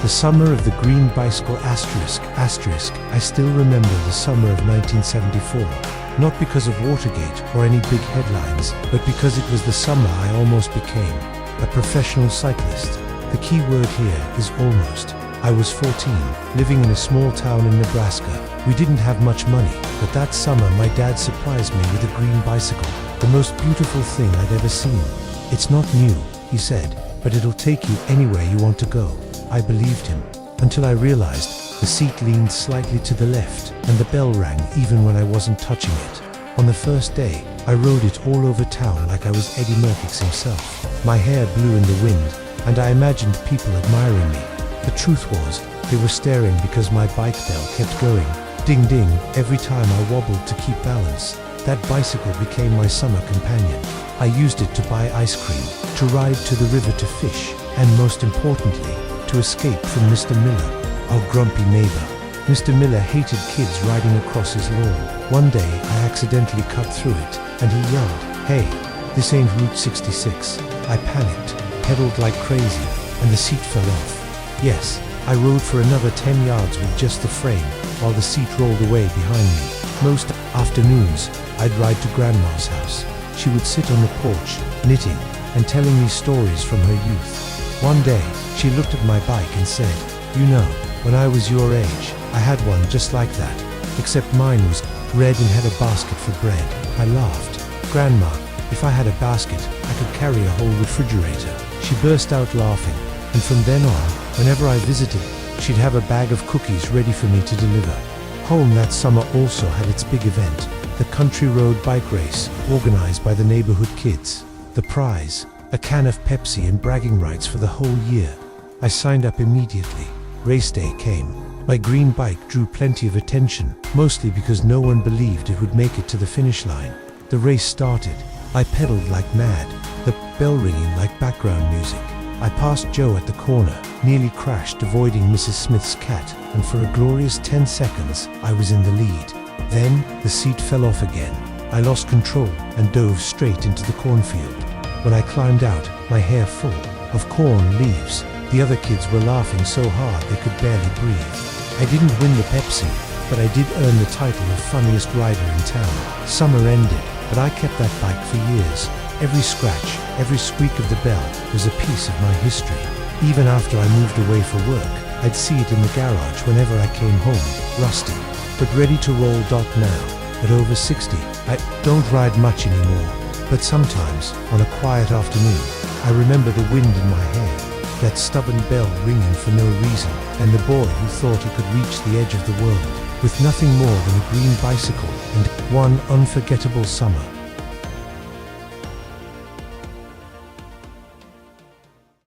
The summer of the green bicycle ***. I still remember the summer of 1974. Not because of Watergate or any big headlines, but because it was the summer I almost became a professional cyclist. The key word here is almost. I was 14, living in a small town in Nebraska. We didn't have much money, but that summer my dad surprised me with a green bicycle, the most beautiful thing I'd ever seen. It's not new, he said, but it'll take you anywhere you want to go. I believed him, until I realized the seat leaned slightly to the left, and the bell rang even when I wasn't touching it. On the first day, I rode it all over town like I was Eddie Merckx himself. My hair blew in the wind, and I imagined people admiring me. The truth was, they were staring because my bike bell kept going, ding ding, every time I wobbled to keep balance. That bicycle became my summer companion. I used it to buy ice cream, to ride to the river to fish, and most importantly, to escape from Mr. Miller, our grumpy neighbor. Mr. Miller hated kids riding across his lawn. One day, I accidentally cut through it, and he yelled, "Hey, this ain't Route 66. I panicked, pedaled like crazy, and the seat fell off. Yes, I rode for another 10 yards with just the frame, while the seat rolled away behind me. Most afternoons, I'd ride to Grandma's house. She would sit on the porch, knitting, and telling me stories from her youth. One day, she looked at my bike and said, "You know, when I was your age, I had one just like that, except mine was red and had a basket for bread." I laughed. "Grandma, if I had a basket, I could carry a whole refrigerator." She burst out laughing, and from then on, whenever I visited, she'd have a bag of cookies ready for me to deliver. Home that summer also had its big event, the Country Road Bike Race, organized by the neighborhood kids. The prize, a can of Pepsi and bragging rights for the whole year. I signed up immediately. Race day came. My green bike drew plenty of attention, mostly because no one believed it would make it to the finish line. The race started. I pedaled like mad, the bell ringing like background music. I passed Joe at the corner, nearly crashed avoiding Mrs. Smith's cat, and for a glorious 10 seconds, I was in the lead. Then, the seat fell off again. I lost control and dove straight into the cornfield. When I climbed out, my hair full of corn leaves, the other kids were laughing so hard they could barely breathe. I didn't win the Pepsi, but I did earn the title of funniest rider in town. Summer ended, but I kept that bike for years. Every scratch, every squeak of the bell was a piece of my history. Even after I moved away for work, I'd see it in the garage whenever I came home, rusty, but ready to roll. Now, at over 60, I don't ride much anymore. But sometimes, on a quiet afternoon, I remember the wind in my hair, that stubborn bell ringing for no reason, and the boy who thought he could reach the edge of the world, with nothing more than a green bicycle and one unforgettable summer.